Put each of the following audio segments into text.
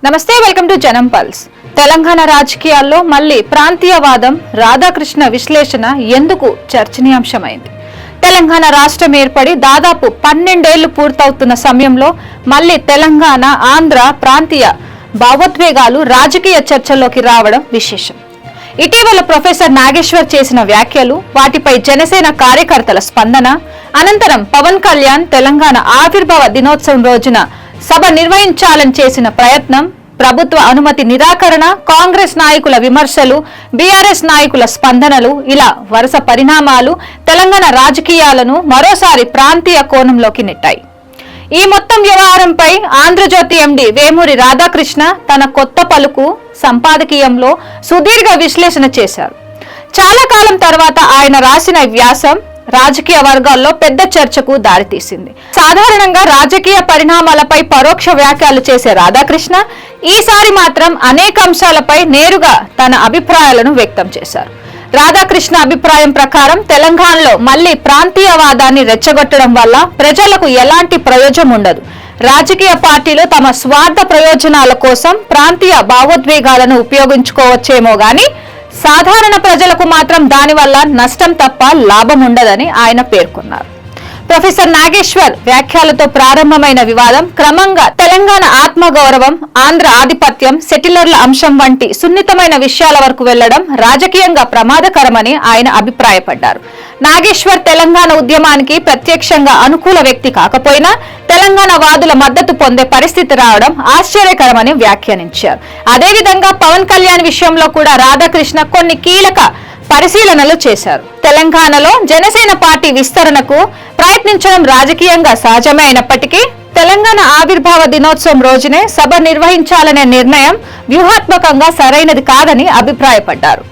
నమస్తే, welcome to జనం pulse. Telangana రాజకీయాల్లో మళ్లీ ప్రాంతీయవాదం, రాధాకృష్ణ విశ్లేషణ ఎందుకు చర్చనీయాంశమైంది? తెలంగాణ రాష్ట్రం ఏర్పడి దాదాపు 12 ఏళ్లు పూర్తవుతున్న సమయంలో మళ్లీ తెలంగాణ, ఆంధ్ర ప్రాంతీయ భావోద్వేగాలు రాజకీయ చర్చల్లోకి రావడం విశేషం. ఇటీవల ప్రొఫెసర్ నాగేశ్వర్ చేసిన వ్యాఖ్యలు, వాటిపై జనసేన కార్యకర్తల స్పందన, అనంతరం పవన్ కళ్యాణ్ తెలంగాణ ఆవిర్భావ దినోత్సవం రోజున సభ నిర్వహించాలని చేసిన ప్రయత్నం, ప్రభుత్వ అనుమతి నిరాకరణ, కాంగ్రెస్ నాయకుల విమర్శలు, బీఆర్ఎస్ నాయకుల స్పందనలు, ఇలా వరుస పరిణామాలు తెలంగాణ రాజకీయాలను మరోసారి ప్రాంతీయ కోణంలోకి నెట్టాయి. ఈ మొత్తం వ్యవహారంపై ఆంధ్రజ్యోతి ఎండీ వేమూరి రాధాకృష్ణ తన కొత్త పలుకు సంపాదకీయంలో సుదీర్ఘ విశ్లేషణ చేశారు. చాలా కాలం తర్వాత ఆయన రాసిన వ్యాసం రాజకీయ వర్గాల్లో పెద్ద చర్చకు దారితీసింది. సాధారణంగా రాజకీయ పరిణామాలపై పరోక్ష వ్యాఖ్యలు చేసే రాధాకృష్ణ ఈసారి మాత్రం అనేక అంశాలపై నేరుగా తన అభిప్రాయాలను వ్యక్తం చేశారు. రాధాకృష్ణ అభిప్రాయం ప్రకారం తెలంగాణలో మళ్లీ ప్రాంతీయవాదాన్ని రెచ్చగొట్టడం వల్ల ప్రజలకు ఎలాంటి ప్రయోజనం ఉండదు. రాజకీయ పార్టీలు తమ స్వార్థ ప్రయోజనాల కోసం ప్రాంతీయ భావోద్వేగాలను ఉపయోగించుకోవచ్చేమో గాని సాధారణ ప్రజలకు మాత్రం దానివల్ల నష్టం తప్ప లాభం ఉండదని ఆయన పేర్కొన్నారు. ప్రొఫెసర్ నాగేశ్వర్ వ్యాఖ్యలతో ప్రారంభమైన వివాదం క్రమంగా తెలంగాణ ఆత్మగౌరవం, ఆంధ్ర ఆధిపత్యం, సెటిలర్ల అంశం వంటి సున్నితమైన విషయాల వరకు వెళ్లడం రాజకీయంగా ప్రమాదకరమని ఆయన అభిప్రాయపడ్డారు. నాగేశ్వర్ తెలంగాణ ఉద్యమానికి ప్రత్యక్షంగా అనుకూల వ్యక్తి కాకపోయినా తెలంగాణ వాదుల మద్దతు పొందే పరిస్థితి రావడం ఆశ్చర్యకరమని వ్యాఖ్యానించారు. అదేవిధంగా పవన్ కళ్యాణ్ విషయంలో కూడా రాధాకృష్ణ కొన్ని కీలక పరిశీలనలు చేశారు. తెలంగాణలో జనసేన పార్టీ విస్తరణకు ప్రయత్నించడం రాజకీయంగా సహజమే అయినప్పటికీ తెలంగాణ ఆవిర్భావ దినోత్సవం రోజునే సభ నిర్వహించాలనే నిర్ణయం వ్యూహాత్మకంగా సరైనది కాదని అభిప్రాయపడ్డారు.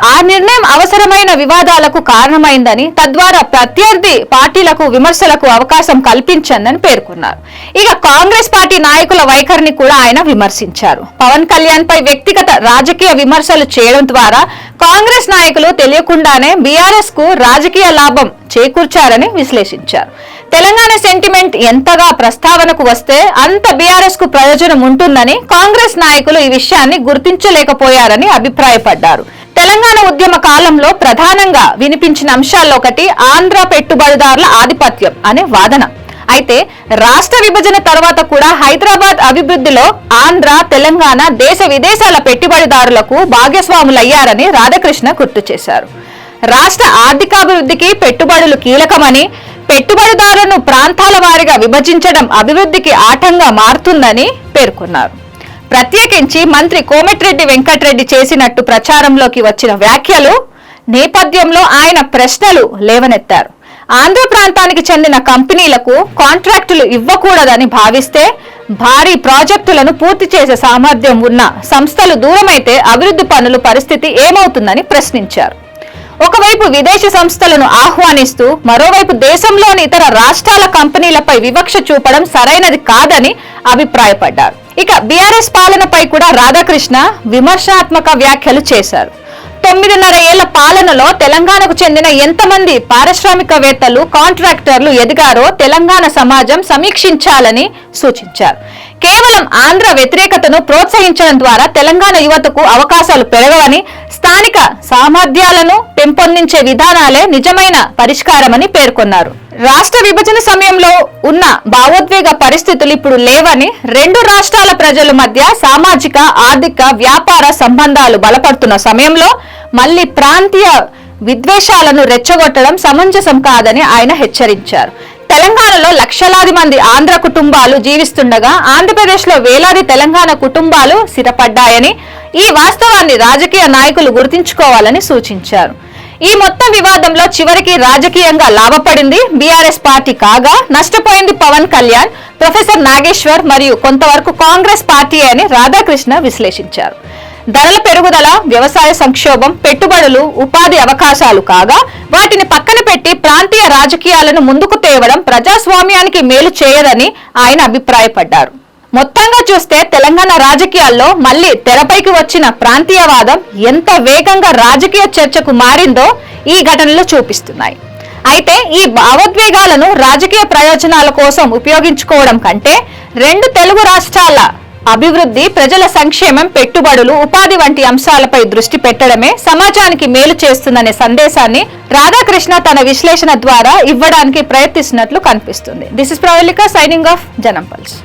ఆ నిర్ణయం అవసరమైన వివాదాలకు కారణమైందని, తద్వారా ప్రత్యర్థి పార్టీలకు విమర్శలకు అవకాశం కల్పించిందని పేర్కొన్నారు. ఇక కాంగ్రెస్ పార్టీ నాయకుల వైఖరిని కూడా ఆయన విమర్శించారు. పవన్ కళ్యాణ్ పై వ్యక్తిగత రాజకీయ విమర్శలు చేయడం ద్వారా కాంగ్రెస్ నాయకులు తెలియకుండానే బీఆర్ఎస్ కు రాజకీయ లాభం చేకూర్చారని విశ్లేషించారు. తెలంగాణ సెంటిమెంట్ ఎంతగా ప్రస్తావనకు వస్తే అంత బీఆర్ఎస్ కు ప్రయోజనం ఉంటుందని కాంగ్రెస్ నాయకులు ఈ విషయాన్ని గుర్తించలేకపోయారని అభిప్రాయపడ్డారు. తెలంగాణ ఉద్యమ కాలంలో ప్రధానంగా వినిపించిన అంశాల్లో ఒకటి ఆంధ్ర పెట్టుబడిదారుల ఆధిపత్యం అనే వాదన. అయితే రాష్ట్ర విభజన తర్వాత కూడా హైదరాబాద్ అభివృద్ధిలో ఆంధ్ర, తెలంగాణ దేశ విదేశాల పెట్టుబడిదారులకు భాగస్వాములయ్యారని రాధాకృష్ణ గుర్తు చేశారు. రాష్ట్ర ఆర్థికాభివృద్ధికి పెట్టుబడులు కీలకమని, పెట్టుబడిదారులను ప్రాంతాల వారీగా విభజించడం అభివృద్ధికి ఆటంగా మారుతుందని పేర్కొన్నారు. ప్రత్యేకించి మంత్రి కోమటిరెడ్డి వెంకటరెడ్డి చేసినట్టు ప్రచారంలోకి వచ్చిన వ్యాఖ్యలు నేపథ్యంలో ఆయన ప్రశ్నలు లేవనెత్తారు. ఆంధ్ర ప్రాంతానికి చెందిన కంపెనీలకు కాంట్రాక్టులు ఇవ్వకూడదని భావిస్తే భారీ ప్రాజెక్టులను పూర్తి చేసే సామర్థ్యం ఉన్న సంస్థలు దూరమైతే అభివృద్ధి పనుల పరిస్థితి ఏమవుతుందని ప్రశ్నించారు. ఒకవైపు విదేశీ సంస్థలను ఆహ్వానిస్తూ మరోవైపు దేశంలోని ఇతర రాష్ట్రాల కంపెనీలపై వివక్ష చూపడం సరైనది కాదని అభిప్రాయపడ్డారు. ఇక బీఆర్ఎస్ పాలనపై కూడా రాధాకృష్ణ విమర్శనాత్మక వ్యాఖ్యలు చేశారు. 9.5 ఏళ్ల పాలనలో తెలంగాణకు చెందిన ఎంతమంది పారిశ్రామికవేత్తలు, కాంట్రాక్టర్లు ఎదిగారో తెలంగాణ సమాజం సమీక్షించాలని సూచించారు. కేవలం ఆంధ్ర వ్యతిరేకతను ప్రోత్సహించడం ద్వారా తెలంగాణ యువతకు అవకాశాలు పెరగవని, స్థానిక సామర్థ్యాలను పెంపొందించే విధానాలే నిజమైన పరిష్కారమని పేర్కొన్నారు. రాష్ట్ర విభజన సమయంలో ఉన్న భావోద్వేగ పరిస్థితులు ఇప్పుడు లేవని, 2 రాష్ట్రాల ప్రజల మధ్య సామాజిక, ఆర్థిక, వ్యాపార సంబంధాలు బలపడుతున్న సమయంలో మళ్లీ ప్రాంతీయ విద్వేషాలను రెచ్చగొట్టడం సమంజసం కాదని ఆయన హెచ్చరించారు. తెలంగాణలో లక్షలాది మంది ఆంధ్ర కుటుంబాలు జీవిస్తుండగా ఆంధ్రప్రదేశ్ లో వేలాది తెలంగాణ కుటుంబాలు స్థిరపడ్డాయని, ఈ వాస్తవాన్ని రాజకీయ నాయకులు గుర్తించుకోవాలని సూచించారు. ఈ మొత్తం వివాదంలో చివరికి రాజకీయంగా లాభపడింది బీఆర్ఎస్ పార్టీ కాగా నష్టపోయింది పవన్ కళ్యాణ్, ప్రొఫెసర్ నాగేశ్వర్ మరియు కొంతవరకు కాంగ్రెస్ పార్టీ అని రాధాకృష్ణ విశ్లేషించారు. ధరల పెరుగుదల, వ్యవసాయ సంక్షోభం, పెట్టుబడులు, ఉపాధి అవకాశాలు కాగా వాటిని పక్కన పెట్టి ప్రాంతీయ రాజకీయాలను ముందుకు తేవడం ప్రజాస్వామ్యానికి మేలు చేయదని ఆయన అభిప్రాయపడ్డారు. మొత్తంగా చూస్తే తెలంగాణ రాజకీయాల్లో మళ్లీ తెరపైకి వచ్చిన ప్రాంతీయవాదం ఎంత వేగంగా రాజకీయ చర్చకు మారిందో ఈ ఘటనలు చూపిస్తున్నాయి. అయితే ఈ భావోద్వేగాలను రాజకీయ ప్రయోజనాల కోసం ఉపయోగించుకోవడం కంటే 2 తెలుగు రాష్ట్రాల అభివృద్ధి, ప్రజల సంక్షేమం, పెట్టుబడులు, ఉపాధి వంటి అంశాలపై దృష్టి పెట్టడమే సమాజానికి మేలు చేస్తుందనే సందేశాన్ని రాధాకృష్ణ తన విశ్లేషణ ద్వారా ఇవ్వడానికి ప్రయత్నిస్తున్నట్లు కనిపిస్తుంది. This is Pravalika signing off Janam pulse.